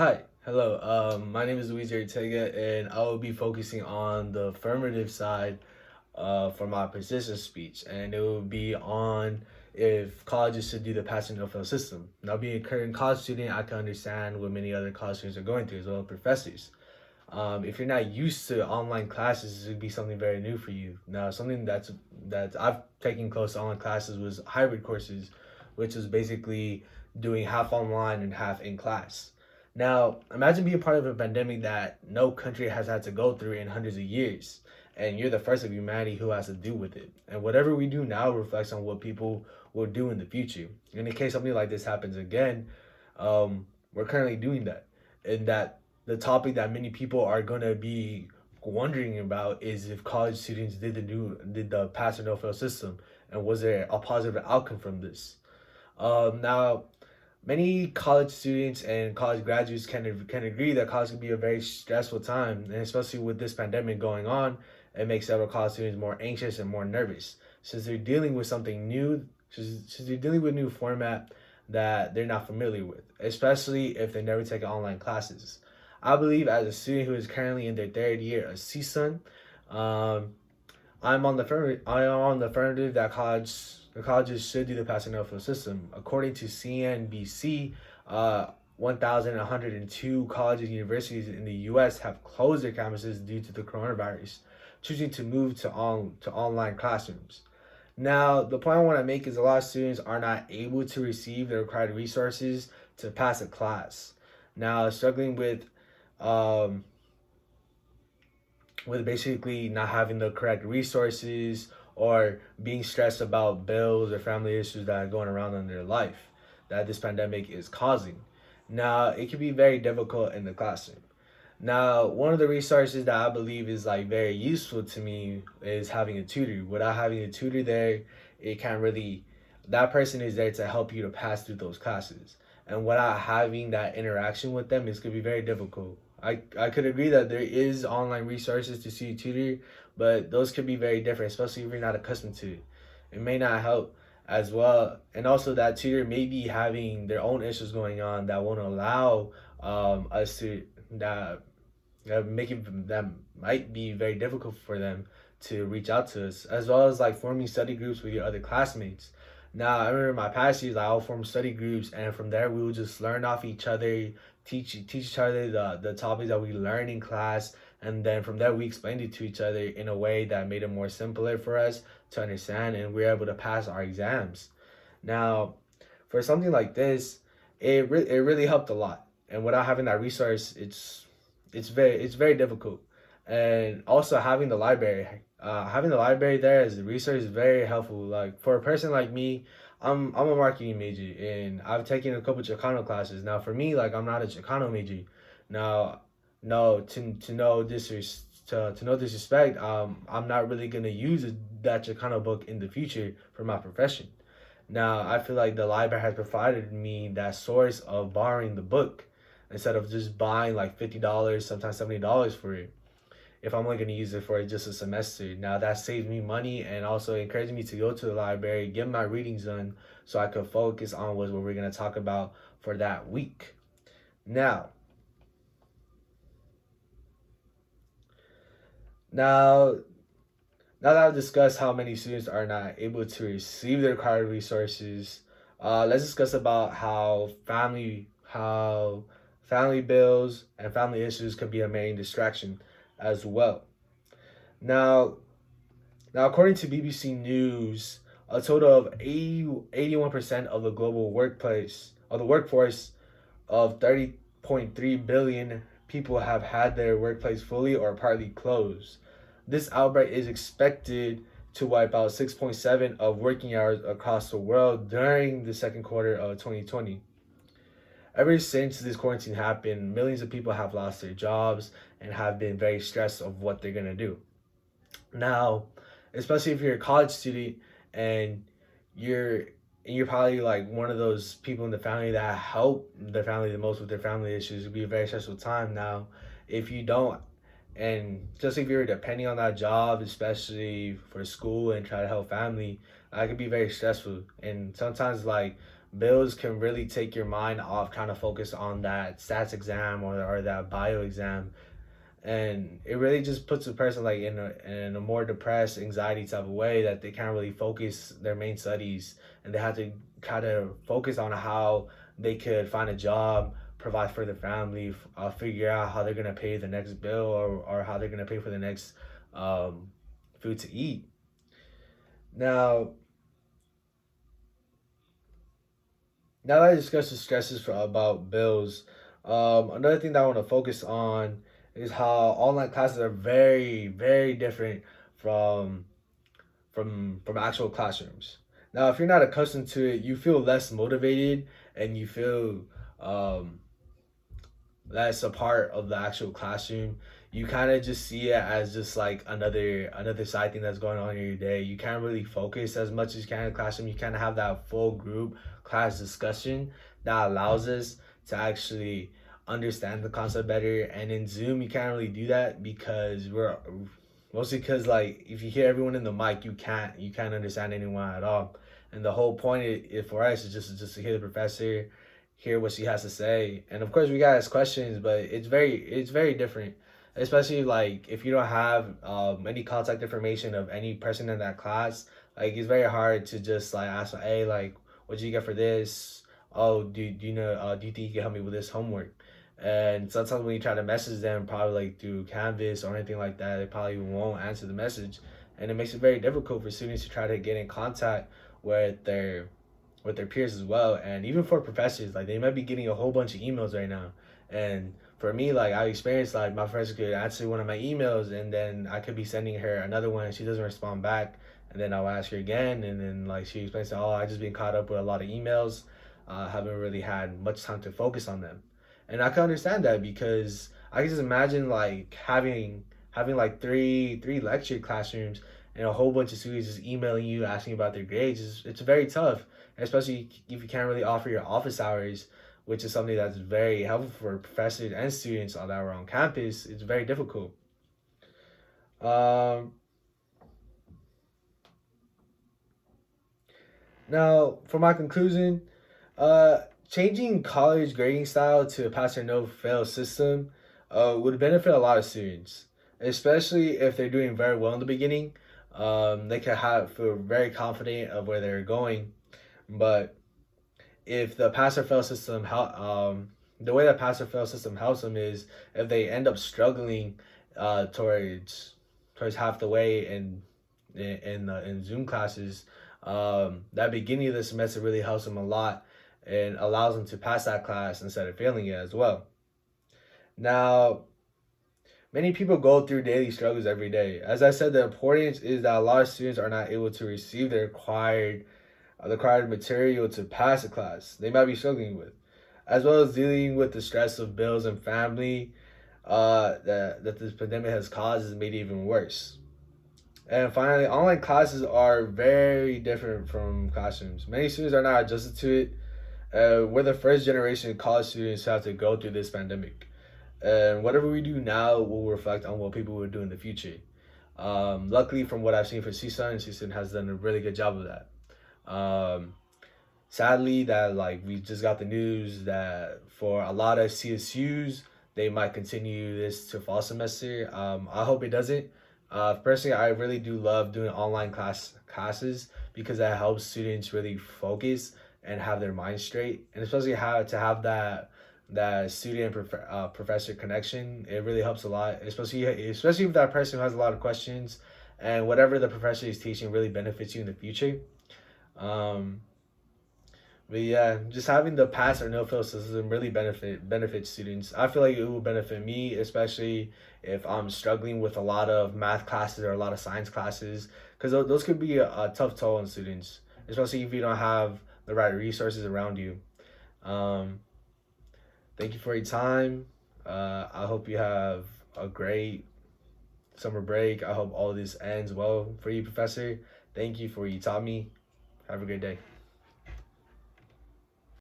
Hi, hello. My name is Luis Ortega, and I will be focusing on the affirmative side for my position speech, and it will be on if colleges should do the pass and no fail system. Now, being a current college student, I can understand what many other college students are going through, as well as professors. If you're not used to online classes, it would be something very new for you. Now, something that I've taken close to online classes was hybrid courses, which is basically doing half online and half in class. Now, imagine being part of a pandemic that no country has had to go through in hundreds of years, and you're the first of humanity who has to deal with it. And whatever we do now reflects on what people will do in the future. In case something like this happens again, we're currently doing that, and that the topic that many people are gonna be wondering about is if college students did the pass or no fail system, and was there a positive outcome from this? Now, many college students and college graduates can agree that college can be a very stressful time, and especially with this pandemic going on, it makes several college students more anxious and more nervous since they're dealing with something new, since they're dealing with new format that they're not familiar with, especially if they never take online classes. I believe as a student who is currently in their third year of CSUN, um, I am on the affirmative that the colleges should do the passing fail system. According to CNBC, 1,102 colleges and universities in the U.S. have closed their campuses due to the coronavirus, choosing to move to online classrooms. Now, the point I want to make is a lot of students are not able to receive the required resources to pass a class. Now, struggling um, with basically not having the correct resources or being stressed about bills or family issues that are going around in their life that this pandemic is causing. Now, it can be very difficult in the classroom. Now, one of the resources that I believe is like very useful to me is having a tutor. Without having a tutor there, it can't really, that person is there to help you to pass through those classes. And without having that interaction with them, it's gonna be very difficult. I could agree that there is online resources to see a tutor, but those could be very different, especially if you're not accustomed to it. It may not help as well. And also that tutor may be having their own issues going on that won't allow us to that that might be very difficult for them to reach out to us, as well as like forming study groups with your other classmates. Now, I remember my past years, I all formed study groups, and from there we would just learn off each other, teach each other the topics that we learned in class, and then from there we explained it to each other in a way that made it more simpler for us to understand, and we were able to pass our exams. Now, for something like this, it really helped a lot, and without having that resource, it's very difficult. And also having the library there as a resource is very helpful. Like for a person like me, I'm a marketing major and I've taken a couple Chicano classes. Now for me, like I'm not a Chicano major. Now, no, to know to know disrespect, I'm not really gonna use that Chicano book in the future for my profession. Now, I feel like the library has provided me that source of borrowing the book instead of just buying like $50, sometimes $70 for it. If I'm only going to use it for just a semester, now that saves me money and also encourages me to go to the library, get my readings done, so I could focus on what we're going to talk about for that week. Now, now, now that I've discussed how many students are not able to receive the required resources, let's discuss about how family bills and family issues can be a main distraction as well. Now, according to BBC News, a total of 81% of the global workforce of 30.3 billion people have had their workplace fully or partly closed. This outbreak is expected to wipe out 6.7 of working hours across the world during the second quarter of 2020. Ever since this quarantine happened, millions of people have lost their jobs and have been very stressed of what they're gonna do. Now, especially if you're a college student and you're you're probably like one of those people in the family that help their family the most with their family issues, it'd be a very stressful time. Now, if you don't, and just if you're depending on that job, especially for school and try to help family, it could be very stressful. And sometimes like bills can really take your mind off trying to focus on that stats exam or that bio exam, and it really just puts a person like in a more depressed anxiety type of way that they can't really focus their main studies, and they have to kind of focus on how they could find a job, provide for their family, figure out how they're gonna pay the next bill, or how they're gonna pay for the next um, food to eat. Now, now that I discussed the stresses about bills, another thing that I want to focus on is how online classes are very, very different from from actual classrooms. Now, if you're not accustomed to it, you feel less motivated, and you feel um, that's a part of the actual classroom. You kind of just see it as just like another side thing that's going on in your day. You can't really focus as much as you can in the classroom. You kind of have that full group class discussion that allows us to actually understand the concept better. And in Zoom, you can't really do that because we're mostly because like if you hear everyone in the mic, you can't understand anyone at all. And the whole point for us is just to hear the professor, hear what she has to say, and of course we gotta ask questions. But it's very different, especially like if you don't have any contact information of any person in that class. Like it's very hard to just like ask, hey, like what did you get for this? Oh, do you know, do you think you can help me with this homework? And sometimes when you try to message them, probably like through Canvas or anything like that, they probably won't answer the message, and it makes it very difficult for students to try to get in contact with their peers as well. And even for professors, like they might be getting a whole bunch of emails right now. And for me, like I experienced like my professor could answer one of my emails, and then I could be sending her another one and she doesn't respond back, and then I'll ask her again, and then like she explains, oh, I just been caught up with a lot of emails, haven't really had much time to focus on them. And I can understand that because I can just imagine like having like three lecture classrooms and a whole bunch of students just emailing you asking about their grades. It's very tough, especially if you can't really offer your office hours, which is something that's very helpful for professors and students that are on campus. It's very difficult. Um, Now, for my conclusion, changing college grading style to a pass or no fail system would benefit a lot of students, especially if they're doing very well in the beginning. They can feel very confident of where they're going. But if the pass or fail system, the way that pass or fail system helps them is if they end up struggling towards half the way in Zoom classes, that beginning of the semester really helps them a lot and allows them to pass that class instead of failing it as well. Now, many people go through daily struggles every day. As I said, the importance is that a lot of students are not able to receive the required material to pass a class they might be struggling with, as well as dealing with the stress of bills and family that this pandemic has caused has made it even worse. And finally, online classes are very different from classrooms. Many students are not adjusted to it. We're the first generation of college students who have to go through this pandemic. And whatever we do now will reflect on what people will do in the future. Luckily, from what I've seen for CSUN has done a really good job of that. Um, Sadly, that like we just got the news that for a lot of CSUs, they might continue this to fall semester. I hope it doesn't. Personally, I really do love doing online classes because that helps students really focus and have their mind straight, and especially how to have that student professor connection. It really helps a lot, especially if that person who has a lot of questions, and whatever the professor is teaching really benefits you in the future. Um, but yeah, just having the pass or no fail system really benefits students. I feel like it will benefit me, especially if I'm struggling with a lot of math classes or a lot of science classes, because those could be a tough toll on students, especially if you don't have the right resources around you. Um, Thank you for your time. I hope you have a great summer break. I hope all this ends well for you, Professor. Thank you for what you taught me. Have a great day.